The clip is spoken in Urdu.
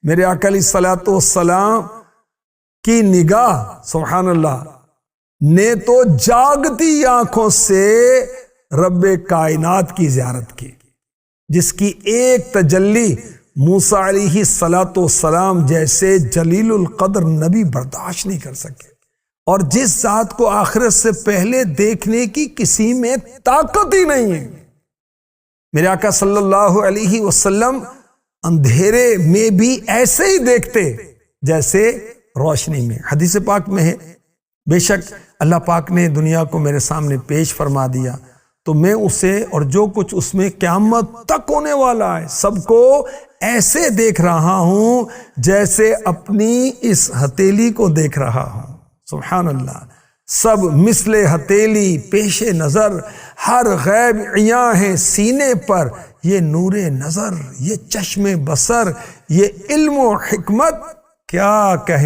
میرے آقا علیہ الصلوۃ والسلام کی نگاہ سبحان اللہ نے تو جاگتی آنکھوں سے رب کائنات کی زیارت کی، جس کی ایک تجلی موسیٰ علیہ الصلوۃ والسلام جیسے جلیل القدر نبی برداشت نہیں کر سکے، اور جس ذات کو آخرت سے پہلے دیکھنے کی کسی میں طاقت ہی نہیں ہے۔ میرے آقا صلی اللہ علیہ وسلم اندھیرے میں بھی ایسے ہی دیکھتے جیسے روشنی میں۔ حدیث پاک میں ہے بے شک اللہ پاک نے دنیا کو میرے سامنے پیش فرما دیا تو میں اسے اور جو کچھ اس میں قیامت تک ہونے والا ہے سب کو ایسے دیکھ رہا ہوں جیسے اپنی اس ہتھیلی کو دیکھ رہا ہوں۔ سبحان اللہ، سب مثل ہتھیلی پیش نظر، ہر غیب عیاں ہے سینے پر، یہ نور نظر، یہ چشم بصر، یہ علم و حکمت، کیا کہنے